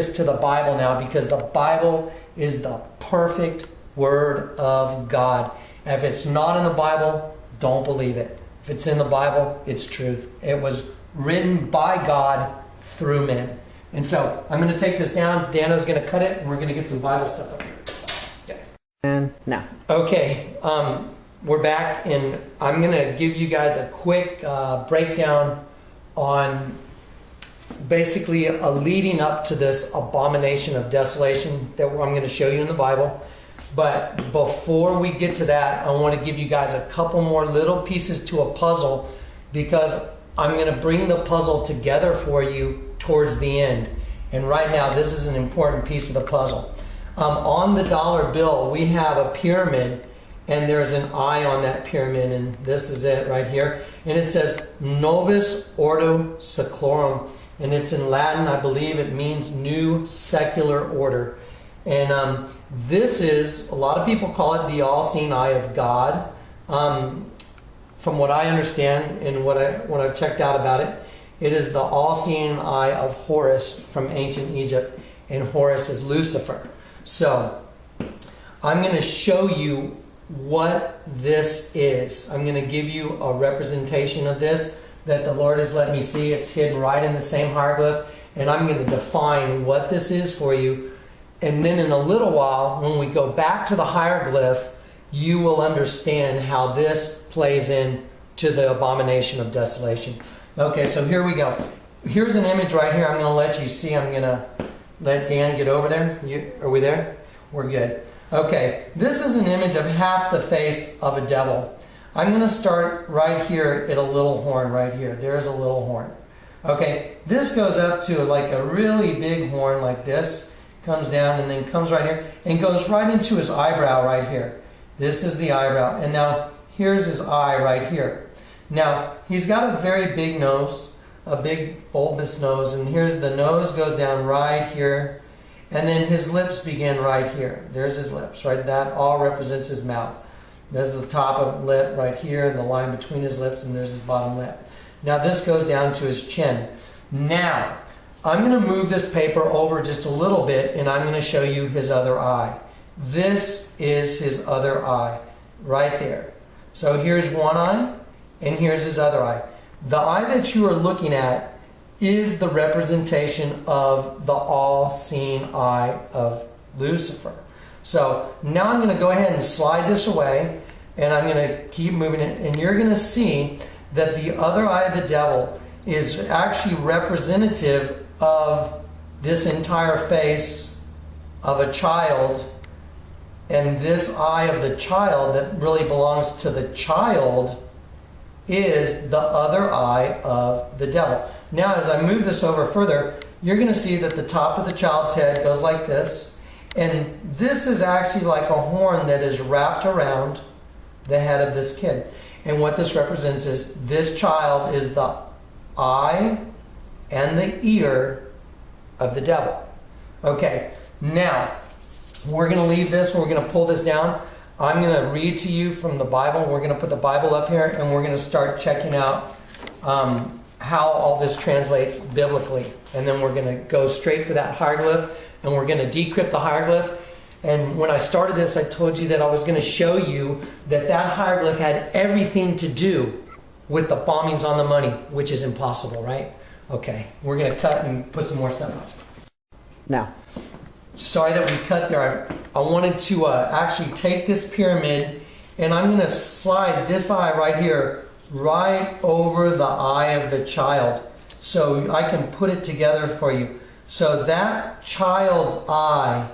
this to the Bible now, because the Bible is the perfect Word of God. And if it's not in the Bible, don't believe it. If it's in the Bible, it's truth. It was written by God through men. And so I'm going to take this down. Dano's going to cut it, and we're going to get some Bible stuff up here. Okay. And now. Okay, we're back, and I'm going to give you guys a quick breakdown on basically a leading up to this abomination of desolation that I'm going to show you in the Bible. But before we get to that, I want to give you guys a couple more little pieces to a puzzle, because I'm going to bring the puzzle together for you towards the end. And right now, this is an important piece of the puzzle. On the dollar bill, we have a pyramid, and there's an eye on that pyramid, and this is it right here. And it says Novus Ordo Seclorum, and it's in Latin. I believe it means new secular order. And this is, a lot of people call it the all-seeing eye of God. From what I understand and what I've checked out about it, it is the all-seeing eye of Horus from ancient Egypt, and Horus is Lucifer. So I'm going to show you what this is. I'm going to give you a representation of this that the Lord has let me see. It's hidden right in the same hieroglyph, and I'm going to define what this is for you. And then in a little while, when we go back to the hieroglyph, you will understand how this plays in to the abomination of desolation. Okay, so here we go. Here's an image right here I'm going to let you see. I'm going to let Dan get over there. Are we there? We're good. Okay, this is an image of half the face of a devil. I'm going to start right here at a little horn right here. There's a little horn. Okay, this goes up to like a really big horn like this. Comes down and then comes right here and goes right into his eyebrow right here. This is the eyebrow. And now here's his eye right here. Now, he's got a very big nose, a big bulbous nose, and here's the nose goes down right here, and then his lips begin right here. There's his lips, right? That all represents his mouth. There's the top of the lip right here, and the line between his lips, and there's his bottom lip. Now, this goes down to his chin. Now, I'm going to move this paper over just a little bit, and I'm going to show you his other eye. This is his other eye, right there. So here's one eye, and here's his other eye. The eye that you are looking at is the representation of the all-seeing eye of Lucifer. So now I'm going to go ahead and slide this away, and I'm going to keep moving it, and you're going to see that the other eye of the devil is actually representative of this entire face of a child, and this eye of the child that really belongs to the child is the other eye of the devil. Now, as I move this over further, you're going to see that the top of the child's head goes like this, and this is actually like a horn that is wrapped around the head of this kid. And what this represents is this child is the eye and the ear of the devil. Okay, now we're going to leave this, we're going to pull this down. I'm going to read to you from the Bible. We're going to put the Bible up here, and we're going to start checking out how all this translates biblically. And then we're going to go straight for that hieroglyph, and we're going to decrypt the hieroglyph. And when I started this, I told you that I was going to show you that that hieroglyph had everything to do with the bombings on the money, which is impossible, right? Okay, we're going to cut and put some more stuff up. Now. Sorry that we cut there. I wanted to actually take this pyramid, and I'm going to slide this eye right here right over the eye of the child, so I can put it together for you. So that child's eye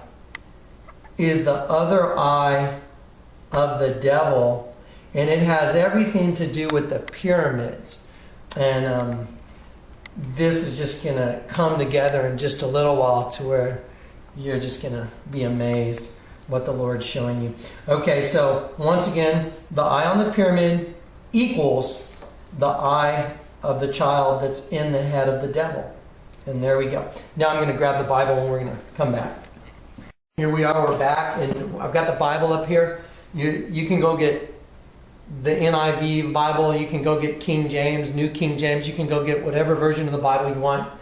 is the other eye of the devil, and it has everything to do with the pyramids. And this is just going to come together in just a little while to where you're just going to be amazed what the Lord's showing you. Okay, so once again, the eye on the pyramid equals the eye of the child that's in the head of the devil. And there we go. Now I'm going to grab the Bible and we're going to come back. Here we are, we're back, and I've got the Bible up here. You can go get the NIV Bible, you can go get King James, New King James, you can go get whatever version of the Bible you want.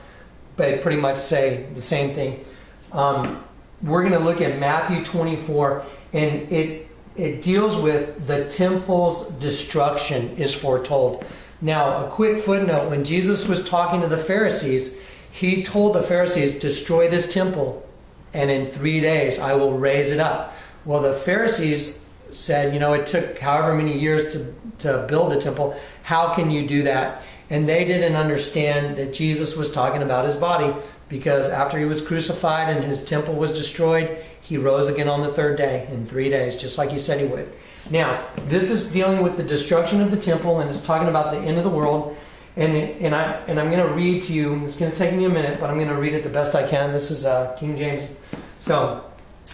They pretty much say the same thing. We're going to look at Matthew 24, and it deals with the temple's destruction is foretold. Now, a quick footnote, when Jesus was talking to the Pharisees, he told the Pharisees, destroy this temple, and in 3 days I will raise it up. Well, the Pharisees said, it took however many years to build the temple. How can you do that? And they didn't understand that Jesus was talking about his body, because after he was crucified and his temple was destroyed, he rose again on the third day in 3 days, just like he said he would. Now, this is dealing with the destruction of the temple, and it's talking about the end of the world. And I'm going to read to you. It's going to take me a minute, but I'm going to read it the best I can. This is King James. So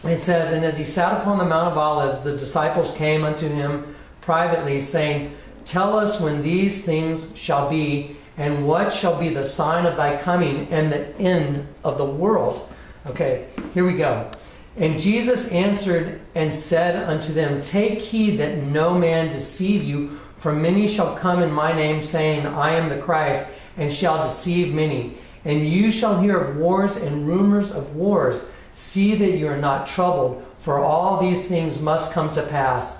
it says, and as he sat upon the Mount of Olives, the disciples came unto him privately, saying, tell us when these things shall be, and what shall be the sign of thy coming and the end of the world. Okay, here we go. And Jesus answered and said unto them, take heed that no man deceive you, for many shall come in my name, saying, I am the Christ, and shall deceive many. And you shall hear of wars and rumors of wars. See that you are not troubled, for all these things must come to pass.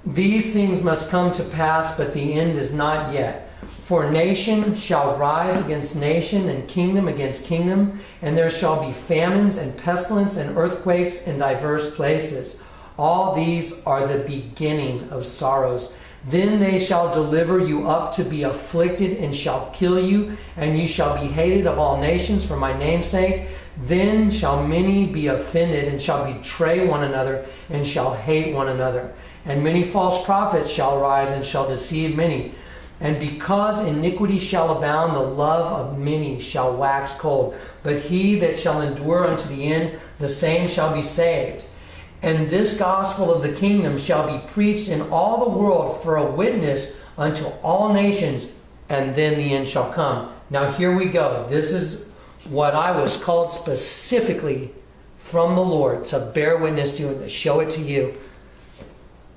These things must come to pass, but the end is not yet. For nation shall rise against nation, and kingdom against kingdom, and there shall be famines and pestilence and earthquakes in diverse places. All these are the beginning of sorrows. Then they shall deliver you up to be afflicted, and shall kill you, and you shall be hated of all nations for my name's sake. Then shall many be offended, and shall betray one another, and shall hate one another. And many false prophets shall rise, and shall deceive many. And because iniquity shall abound, the love of many shall wax cold. But he that shall endure unto the end, the same shall be saved. And this gospel of the kingdom shall be preached in all the world for a witness unto all nations, and then the end shall come. Now here we go. This is what I was called specifically from the Lord to bear witness to and to show it to you.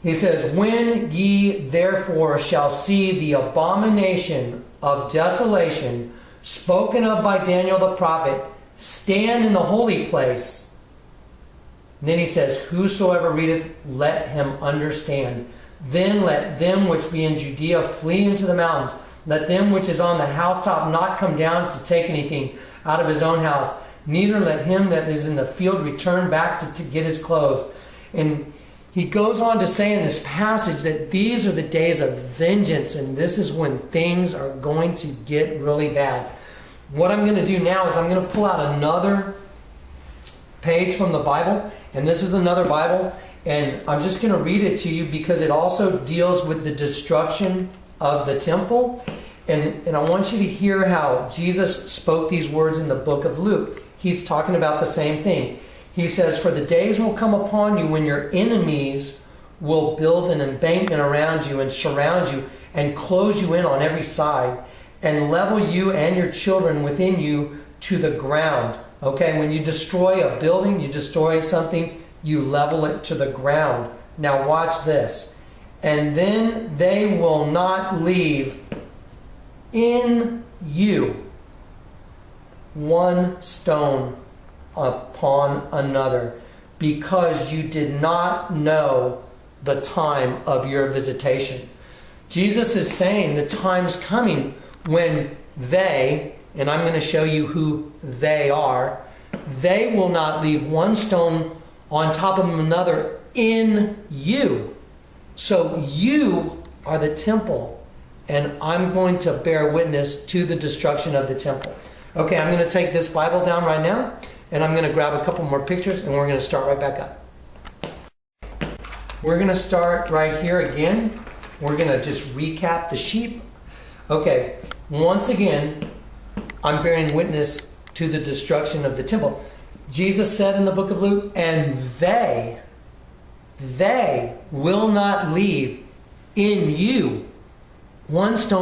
He says, when ye therefore shall see the abomination of desolation spoken of by Daniel the prophet stand in the holy place. And then he says, whosoever readeth, let him understand. Then let them which be in Judea flee into the mountains. Let them which is on the housetop not come down to take anything out of his own house. Neither let him that is in the field return back to get his clothes. And he goes on to say in this passage that these are the days of vengeance, and this is when things are going to get really bad. What I'm going to do now is I'm going to pull out another page from the Bible, and this is another Bible, and I'm just going to read it to you because it also deals with the destruction of the temple. And I want you to hear how Jesus spoke these words in the book of Luke. He's talking about the same thing. He says, for the days will come upon you when your enemies will build an embankment around you and surround you and close you in on every side and level you and your children within you to the ground. Okay, when you destroy a building, you destroy something, you level it to the ground. Now watch this. And then they will not leave in you one stone upon another, because you did not know the time of your visitation. Jesus is saying the time's coming when they, and I'm going to show you who they are, they will not leave one stone on top of another in you. So you are the temple, and I'm going to bear witness to the destruction of the temple. Okay, I'm going to take this Bible down right now, and I'm going to grab a couple more pictures, and we're going to start right back up. We're going to start right here again. We're going to just recap the sheep. Okay, once again, I'm bearing witness to the destruction of the temple. Jesus said in the book of Luke, and they will not leave in you one stone